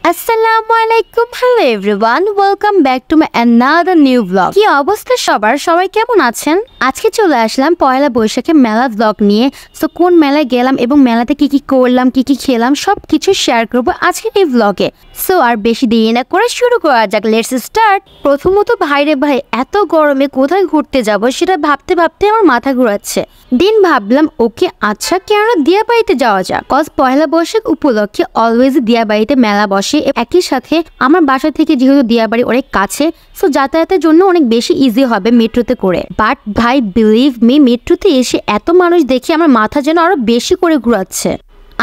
আসসালামু আলাইকুম, hello everyone, welcome back to my another new blog. কি অবস্থা সবাই কেমন আছেন? আজকে চলে আসলাম পয়লা বৈশাখে মেলা ব্লগ নিয়ে। সো কোন মেলায় গেলাম এবং মেলাতে কি কি করলাম, কি কি খেলাম, সব কিছু শেয়ার করবো আজকের এই ব্লগে। সো আর বেশি দেরি না করে শুরু করা যাক, লেটস স্টার্ট। প্রথমত ভাই এত গরমে কোথায় ঘুরতে যাব সেটা ভাবতে ভাবতে আমার মাথা ঘুরাচ্ছে। দিন ভাবলাম ওকে আচ্ছা কেননা দিয়াবাড়িতে যাওয়া যাক, কজ পয়লা বৈশাখ উপলক্ষে অলওয়েজ দিয়াবাড়িতে মেলা বসে। একই সাথে আমার বাসা থেকে যেহেতু দিয়াবাড়ি অনেক কাছে, সো যাতায়াতের জন্য অনেক বেশি ইজি হবে মেট্রোতে করে। বাট ভাই বিলিভ মি, মেট্রোতে এসে এত মানুষ দেখে আমার মাথা যেন আরো বেশি করে ঘুরাচ্ছে।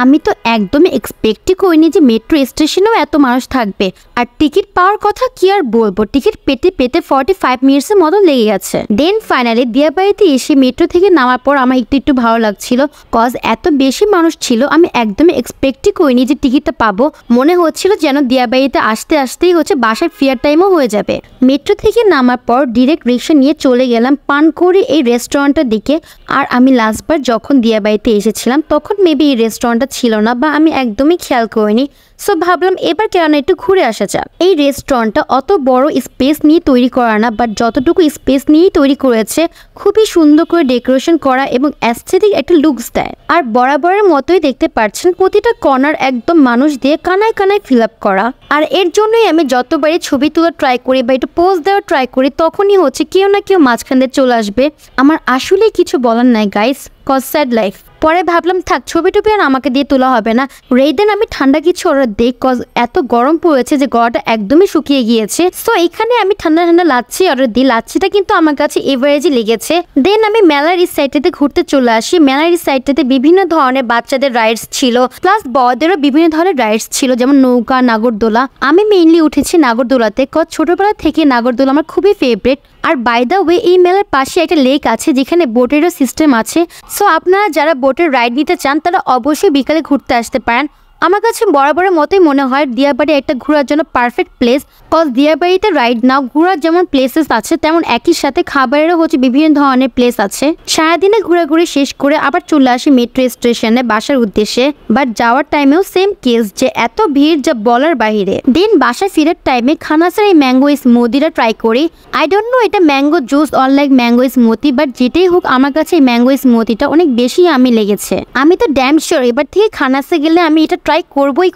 আমি তো একদমই এক্সপেক্টই করিনি যে মেট্রো স্টেশনেও এত মানুষ থাকবে। আর টিকিট পাওয়ার কথা কি আর বলবো, টিকিট পেতে 45 মিনিটসের মতো লেগে গেছে। দেন ফাইনালি দিয়াবাড়িতে এসে মেট্রো থেকে নামার পর আমার একটু ভালো লাগছিল, কজ এত বেশি মানুষ ছিল। আমি একদমই এক্সপেক্টই করিনি যে টিকিটটা পাবো। মনে হচ্ছিল যেন দিয়াবাড়িতে আসতেই বাসায় ফেয়ার টাইমও হয়ে যাবে। মেট্রো থেকে নামার পর ডিরেক্ট রিক্সা নিয়ে চলে গেলাম পানকড়ি এই রেস্টুরেন্টের দিকে। আর আমি লাস্টবার যখন দিয়াবাড়িতে এসেছিলাম তখন মেবি এই রেস্টুরেন্টটা ছিল না, বা আমি একদমই খেয়াল করিনি। সো ভাবলাম এবার কেন একটু ঘুরে আসা যাক। এই রেস্টুরেন্টটা অত বড় স্পেস নিয়ে তৈরি করা না, বাট যতটুকু স্পেস নিয়েই তৈরি করেছে খুবই সুন্দর করে ডেকোরেশন করা এবং অ্যাস্থেটিক একটা লুকস দেয়। আর বরাবরের মতোই দেখতে পাচ্ছেন প্রতিটা কর্নার একদম মানুষ দিয়ে কানায় ফিল আপ করা। আর এর জন্যই আমি যতবারই ছবি তোলা ট্রাই করি বা একটু পোজ দেওয়ার ট্রাই করি, তখনই হচ্ছে কেউ না কেউ মাঝখান দিয়ে চলে আসবে। আমার আসলেই কিছু বলার নাই গাইস, কজ স্যাড লাইফ। পরে ভাবলাম থাক, ছবি টুপি আর আমাকে দিয়ে তোলা হবে না। রেদেন আমি ঠান্ডা কিছু অর্ডার দিই, কজ এত গরম পড়েছে যে গলাটা একদমই শুকিয়ে গিয়েছে। সো এখানে আমি ঠান্ডা লাচ্ছি অর্ডার দিই। লাচ্ছিটা কিন্তু আমার কাছে এভারেজই লেগেছে। দেন আমি মেলার এই সাইডটাতে ঘুরতে চলে আসি। মেলার এই সাইডটাতে বিভিন্ন ধরনের বাচ্চাদের রাইডস ছিল, প্লাস বড়দেরও বিভিন্ন ধরনের রাইডস ছিল, যেমন নৌকা, নাগরদোলা। আমি মেইনলি উঠেছি নাগরদোলাতে, কজ ছোটবেলা থেকে নাগরদোলা আমার খুবই ফেভারিট। আর বাই দ্য ওয়ে এই মেলার পাশে একটা লেক আছে যেখানে বোটেরও সিস্টেম আছে। সো আপনারা যারা বোটের রাইড নিতে চান তারা অবশ্যই বিকালে ঘুরতে আসতে পারেন। আমার কাছে বরাবরের মতোই মনে হয় দিয়াবাড়ি একটা ঘোরার জন্য পারফেক্ট প্লেস, কজ দিয়াবাড়িতে রাইড না ঘোরার যেমন প্লেসেস আছে তেমন একই সাথে খাবারেরও বিভিন্ন ধরনের প্লেস আছে। সারাদিনে ঘোরাঘুরি শেষ করে আবার চলে আসি মেট্রো স্টেশনে বাসার উদ্দেশ্যে। বাট যাওয়ার টাইমেও সেম কেস, যে এত ভিড় যা বলার বাহিরে। দেন বাসায় ফেরার টাইমে খানাসার এই ম্যাঙ্গো স্মুদিটা ট্রাই করি। আই ডোন্ট নো এটা mango juice or like mango smoothie, but যেটাই হোক আমার কাছে এই ম্যাঙ্গো স্মুদিটা অনেক বেশি আমি লেগেছে। আমি তো ড্যাম শিওর এবার থেকে খানাসে গেলে আমি এটা ট্রাই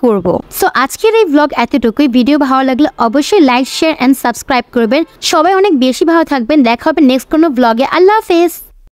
করব। সো আজকের এই ব্লগ এতটুকুই। ভিডিও ভালো লাগলে অবশ্যই লাইক, শেয়ার এন্ড সাবস্ক্রাইব করবেন। সবাই অনেক বেশি ভালো থাকবেন। দেখা হবে নেক্সট কোনো ব্লগে। আল্লাহ হাফেজ।